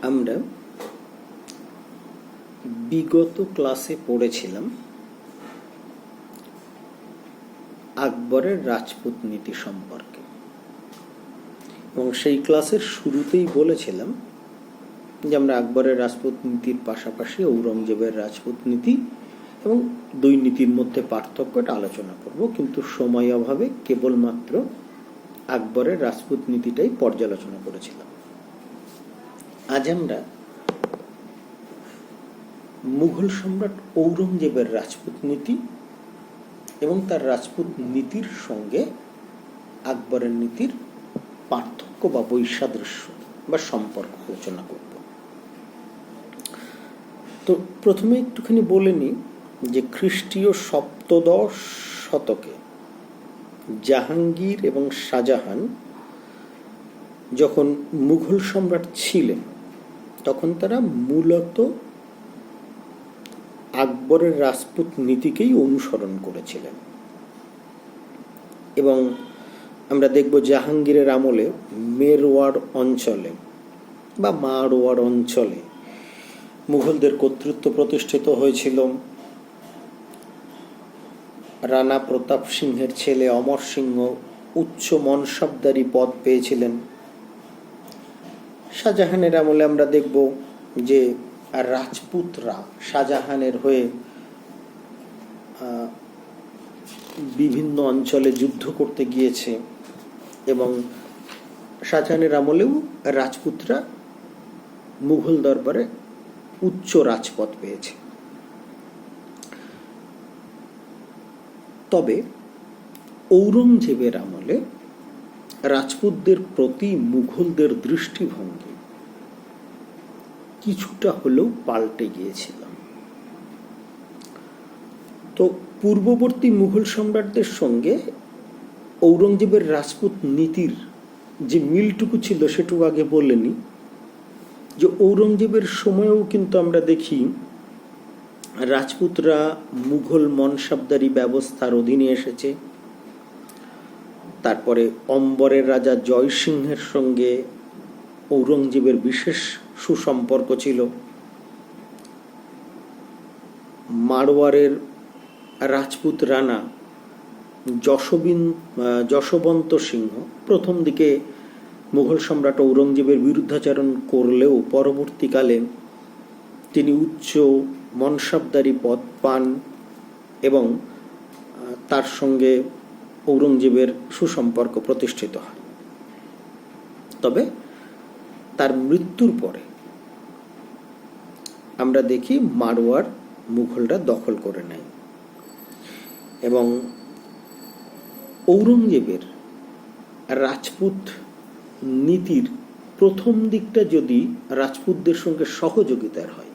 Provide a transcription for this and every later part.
আমরা বিগত ক্লাসে পড়েছিলাম আকবরের রাজপুত নীতি সম্পর্কে, এবং সেই ক্লাসের শুরুতেই বলেছিলাম যে আমরা আকবরের রাজপুত নীতির পাশাপাশি ঔরঙ্গজেবের রাজপুত নীতি এবং দুই নীতির মধ্যে পার্থক্যটা আলোচনা করব, কিন্তু সময় অভাবে কেবলমাত্র আকবরের রাজপুত নীতিটাই পর্যালোচনা করেছিলাম। আজ আমরা মুঘল সম্রাট ঔরঙ্গজেবের রাজপুত নীতি এবং তার রাজপুত নীতির সঙ্গে আকবরের নীতির পার্থক্য বা বৈসাদৃশ্য বা সম্পর্ক আলোচনা করব। তো প্রথমে একটুখানি বলে নিই যে খ্রিস্টীয় সপ্তদশ শতকে জাহাঙ্গীর এবং শাহজাহান যখন মুঘল সম্রাট ছিলেন তখন তারা মূলত আকবরের রাজপুত নীতিকেই অনুসরণ করেছিলেন। এবং আমরা দেখব জাহাঙ্গীরের আমলে মেরওয়াড় অঞ্চলে বা মারওয়াড় অঞ্চলে মুঘলদের কর্তৃত্ব প্রতিষ্ঠিত হয়েছিল। রানা প্রতাপ সিংহের ছেলে অমর সিংহ উচ্চ মনসবদারি পদ পেয়েছিলেন। শাহজাহানের আমলে আমরা দেখব যে রাজপুতরা শাহজাহানের হয়ে বিভিন্ন অঞ্চলে যুদ্ধ করতে গিয়েছে, এবং শাহজাহানের আমলেও রাজপুতরা মুঘল দরবারে উচ্চ রাজপদ পেয়েছে। তবে ঔরঙ্গজেবের আমলে রাজপুতদের প্রতি মুঘলদের দৃষ্টিভঙ্গি কিছুটা হলেও পাল্টে গিয়েছিল। তো পূর্ববর্তী মুঘল সম্রাটদের সঙ্গে ঔরঙ্গজেবের রাজপুত নীতির যে মিলটুকু ছিল সেটুকু আগে বলে নিই। যে ঔরঙ্গজেবের সময়েও কিন্তু আমরা দেখি রাজপুতরা মুঘল মনসবদারি ব্যবস্থার অধীনে এসেছে। তারপরে অম্বরের রাজা জয়সিংহের সঙ্গে ঔরঙ্গজেবের বিশেষ সুসম্পর্ক ছিল। মারওয়ারের রাজপুত রানা যশবন্ত সিংহ প্রথম দিকে মুঘল সম্রাট ঔরঙ্গজেবের বিরুদ্ধাচরণ করলেও পরবর্তীকালে তিনি উচ্চ মনসবদারি পদ পান এবং তার সঙ্গে ঔরঙ্গজেবের সুসম্পর্ক প্রতিষ্ঠিত হয়। তবে তার মৃত্যুর পরে আমরা দেখি মারওয়ার মুঘলরা দখল করে নেয়, এবং ঔরঙ্গজেবের রাজপুত নীতির প্রথম দিকটা যদি রাজপুতদের সঙ্গে সহযোগিতার হয়,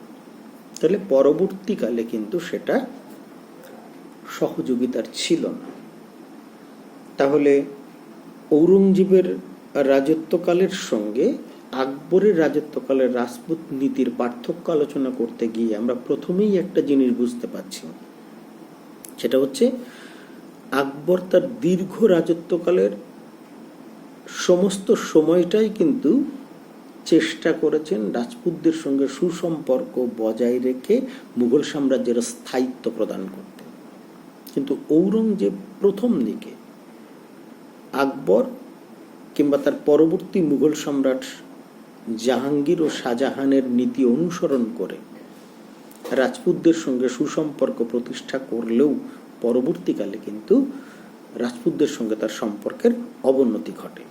তাহলে পরবর্তীকালে কিন্তু সেটা সহযোগিতার ছিল না। তাহলে ঔরঙ্গজেবের রাজত্বকালের সঙ্গে আকবরের রাজত্বকালের রাজপুত নীতির পার্থক্য আলোচনা করতে গিয়ে আমরা প্রথমেই একটা জিনিস বুঝতে পারছি, সেটা হচ্ছে আকবর তার দীর্ঘ রাজত্বকালের সমস্ত সময়টাই কিন্তু চেষ্টা করেছেন রাজপুতদের সঙ্গে সুসম্পর্ক বজায় রেখে মুঘল সাম্রাজ্যের স্থায়িত্ব প্রদান করতে। কিন্তু ঔরঙ্গজেব প্রথম দিকে আকবর কিংবা তার পরবর্তী মুঘল সম্রাট জাহাঙ্গীর ও শাহজাহানের নীতি অনুসরণ করে রাজপুতদের সঙ্গে সুসম্পর্ক প্রতিষ্ঠা করলেও পরবর্তীকালে কিন্তু রাজপুতদের সঙ্গে তার সম্পর্কের অবনতি ঘটে।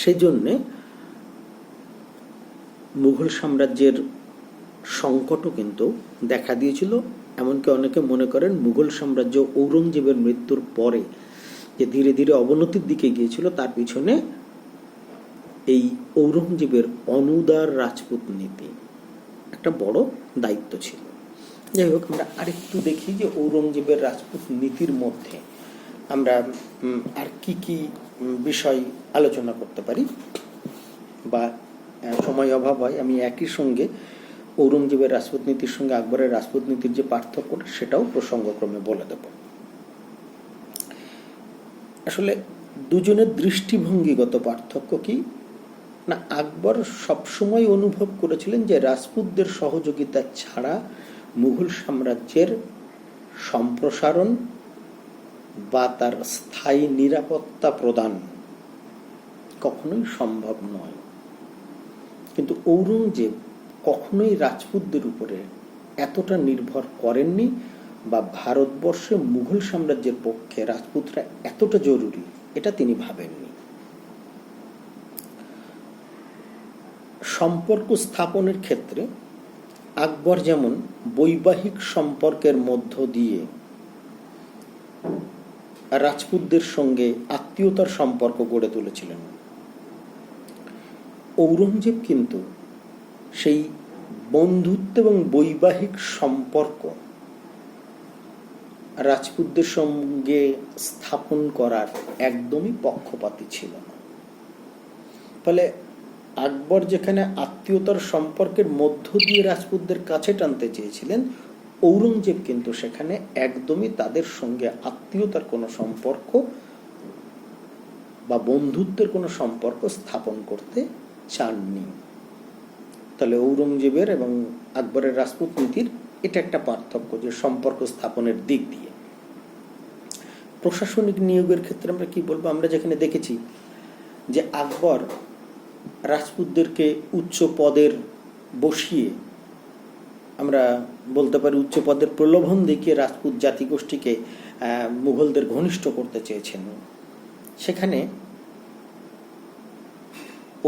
সেজন্যে মুঘল সাম্রাজ্যের সংকটও কিন্তু দেখা দিয়েছিল। এমনকি অনেকে মনে করেন মুঘল সাম্রাজ্য ঔরঙ্গজেবের মৃত্যুর পরে যে ধীরে ধীরে অবনতির দিকে গিয়েছিল তার পিছনে এই ঔরঙ্গজেবের অনুদার রাজপুত নীতি একটা বড় দায়িত্ব ছিল। যাই হোক, আমরা আরেকটু দেখি যে ঔরঙ্গজেবের রাজপুত নীতির মধ্যে আমরা আর কি কি বিষয় আলোচনা করতে পারি, বা সময় অভাব হয় আমি একই সঙ্গে ঔরঙ্গজেবের রাজপুত নীতির সঙ্গে আকবরের রাজপুত নীতির যে পার্থক্যটা সেটাও প্রসঙ্গক্রমে বলে দেব। আসলে দুজনের দৃষ্টিভঙ্গিগত পার্থক্য কি না, আকবর সবসময় অনুভব করেছিলেন যে রাজপুতদের সহযোগিতা ছাড়া মুঘল সাম্রাজ্যের সম্প্রসারণ বা তার স্থায়ী নিরাপত্তা প্রদান কখনোই সম্ভব নয়। কিন্তু ঔরঙ্গজেব কখনোই রাজপুতদের উপরে এতটা নির্ভর করেননি, বা ভারতবর্ষে মুঘল সাম্রাজ্যের পক্ষে রাজপুতরা এতটা জরুরি এটা তিনি ভাবেননি। সম্পর্ক স্থাপনের ক্ষেত্রে আকবর যেমন বৈবাহিক সম্পর্কের মধ্য দিয়ে রাজপুতদের সঙ্গে আত্মীয়তার সম্পর্ক গড়ে তুলেছিলেন, ঔরঙ্গজেব কিন্তু সেই বন্ধুত্ব এবং বৈবাহিক সম্পর্ক রাজপুতদের সঙ্গে স্থাপন করার একদমই পক্ষপাতী ছিল না। ফলে আকবর যেখানে আত্মীয়তার সম্পর্কের মধ্য দিয়ে রাজপুতদের কাছে টানতে চেয়েছিলেন, ঔরঙ্গজেব কিন্তু সেখানে একদমই তাদের সঙ্গে আত্মীয়তার কোনো সম্পর্ক বা বন্ধুত্বের কোনো সম্পর্ক স্থাপন করতে চাননি। তাহলে ঔরঙ্গজেবের এবং আকবরের রাজপুত নীতির এটা একটা পার্থক্য, যে সম্পর্ক স্থাপনের দিক দিয়ে। প্রশাসনিক নিয়োগের ক্ষেত্রে আমরা কি বলবো, আমরা যেখানে দেখেছি যে আকবর রাজপুতদেরকে উচ্চ পদের বসিয়ে, আমরা বলতে পারি উচ্চ পদের প্রলোভন দেখিয়ে রাজপুত জাতিগোষ্ঠীকে মুঘলদের ঘনিষ্ঠ করতে চেয়েছেন, সেখানে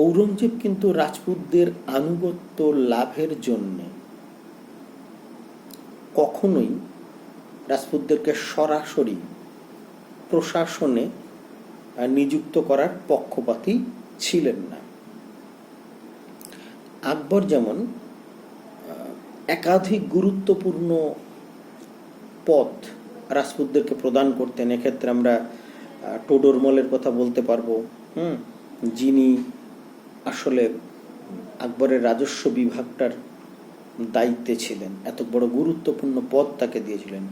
ঔরঙ্গজেব কিন্তু রাজপুতদের আনুগত্য লাভের জন্য কখনোই রাজপুতদেরকে সরাসরি প্রশাসনে নিযুক্ত করার পক্ষপাতী ছিলেন না। আকবর যেমন একাধিক গুরুত্বপূর্ণ পদ রাজপুতদেরকে প্রদান করতেন, এক্ষেত্রে আমরা টোডরমলের কথা বলতে পারবো, যিনি আসলে আকবরের রাজস্ব বিভাগটার দায়িত্বে ছিলেন, এত বড় গুরুত্বপূর্ণ পদ তাকে দিয়েছিলেন।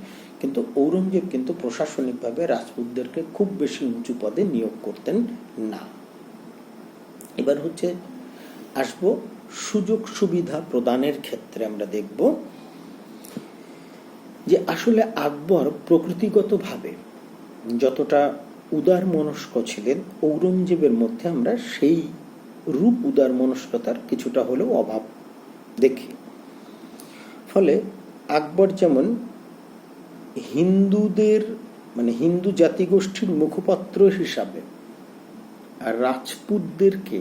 কিন্তু ঔরঙ্গজেব কিন্তু প্রশাসনিকভাবে রাজপুতদেরকে খুব বেশি উঁচু পদে নিয়োগ করতেন না। এবার আসবো সুযোগ সুবিধা প্রদানের ক্ষেত্রে। আমরা দেখব যে আসলে আকবর প্রকৃতিগতভাবে যতটা উদার মনস্ক ছিলেন, ঔরঙ্গজেবের মধ্যে আমরা সেই রূপ উদার মনস্কতার কিছুটা হলেও অভাব দেখি। ফলে আকবর যেমন হিন্দুদের হিন্দু জাতিগোষ্ঠীর মুখপাত্র হিসাবে আর রাজপুতদেরকে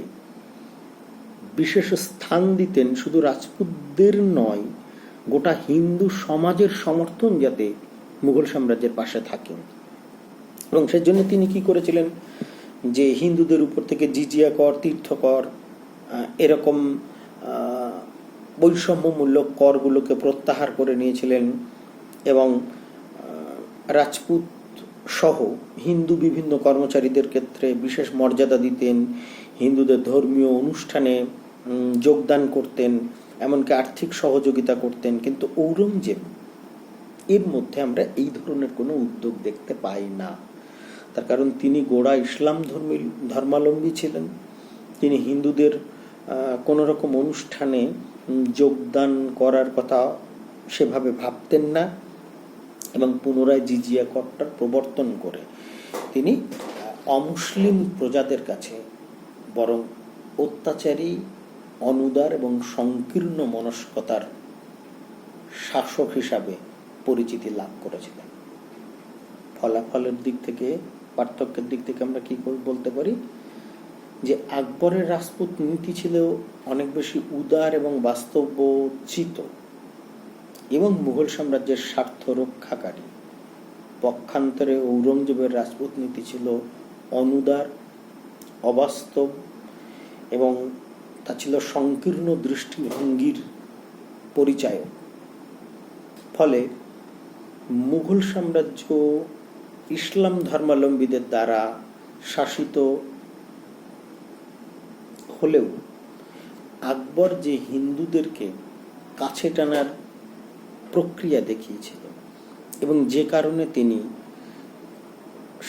বিশেষ স্থান দিতেন, শুধু রাজপুতদের নয়, গোটা হিন্দু সমাজের সমর্থন যাতে মুঘল সাম্রাজ্যের পাশে থাকেন। এবং সেজন্য তিনি কি করেছিলেন, যে হিন্দুদের উপর থেকে জিজিয়া কর, তীর্থকর, এরকম বৈষম্যমূলক করগুলোকে প্রত্যাহার করে নিয়েছিলেন, এবং রাজপুত সহ হিন্দু বিভিন্ন কর্মচারীদের ক্ষেত্রে বিশেষ মর্যাদা দিতেন, হিন্দুদের ধর্মীয় অনুষ্ঠানে যোগদান করতেন, এমনকি আর্থিক সহযোগিতা করতেন। কিন্তু ঔরঙ্গজেব এর মধ্যে আমরা এই ধরনের কোনো উদ্যোগ দেখতে পাই না। তার কারণ তিনি গোড়া ইসলাম ধর্মাবলম্বী ছিলেন, তিনি হিন্দুদের কোনো রকম অনুষ্ঠানে যোগদান করার কথা সেভাবে ভাবতেন না, এবং পুনরায় জিজিয়া করটার প্রবর্তন করে তিনি অমুসলিম প্রজাদের কাছে বরং অত্যাচারী, অনুদার এবং সংকীর্ণ মনস্কতার শাসক হিসাবে পরিচিতি লাভ করেছিলেন। ফলাফলের দিক থেকে, পার্থক্যের দিক থেকে আমরা কি বলতে পারি, যে আকবরের রাজপুত নীতি ছিল অনেক বেশি উদার এবং বাস্তবচিত এবং মুঘল সাম্রাজ্যের স্বার্থ রক্ষাকারী। পক্ষান্তরে ঔরঙ্গজেবের রাজপুত নীতি ছিল অনুদার, অবাস্তব এবং তা ছিল সংকীর্ণ দৃষ্টিভঙ্গির পরিচায়ক। ফলে মুঘল সাম্রাজ্য ইসলাম ধর্মাবলম্বীদের দ্বারা শাসিত হলেও আকবর যে হিন্দুদেরকে কাছে টানার প্রক্রিয়া দেখিয়েছিল, এবং যে কারণে তিনি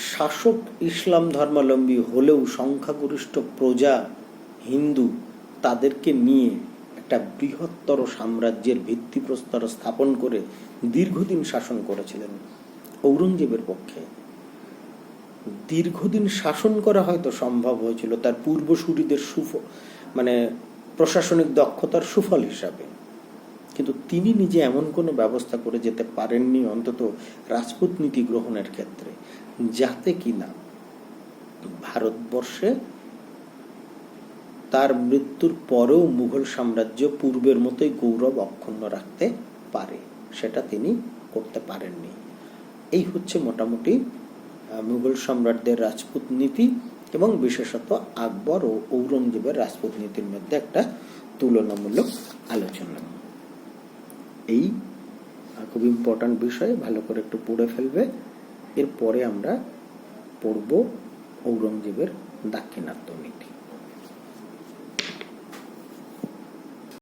শাসক ইসলাম ধর্মাবলম্বী হলেও সংখ্যাগরিষ্ঠ প্রজা হিন্দু তাদেরকে নিয়ে একটা বৃহত্তর সাম্রাজ্যের ভিত্তিপ্রস্তর স্থাপন করে দীর্ঘদিন শাসন করেছিলেন। ঔরঙ্গজেবের পক্ষে দীর্ঘদিন শাসন করা হয়তো সম্ভব হয়েছিল তার পূর্বসূরিদের প্রশাসনিক দক্ষতার সুফল হিসাবে, কিন্তু তিনি নিজে এমন কোনো ব্যবস্থা করে যেতে পারেননি, অন্তত রাজপুত নীতি গ্রহণের ক্ষেত্রে, যাতে কিনা ভারতবর্ষে তার মৃত্যুর পরেও মুঘল সাম্রাজ্য পূর্বের মতোই গৌরব অক্ষুণ্ণ রাখতে পারে। সেটা তিনি করতে পারেননি। এই হচ্ছে মোটামুটি মুঘল সম্রাটদের রাজপুত নীতি এবং বিশেষত আকবর ও ঔরঙ্গজেবের রাজপুত নীতির মধ্যে একটা তুলনামূলক আলোচনা। এই খুব ইম্পর্ট্যান্ট বিষয়, ভালো করে একটু পড়ে ফেলবে। এরপরে আমরা পড়ব ঔরঙ্গজেবের দাক্ষিণাত্য নীতি।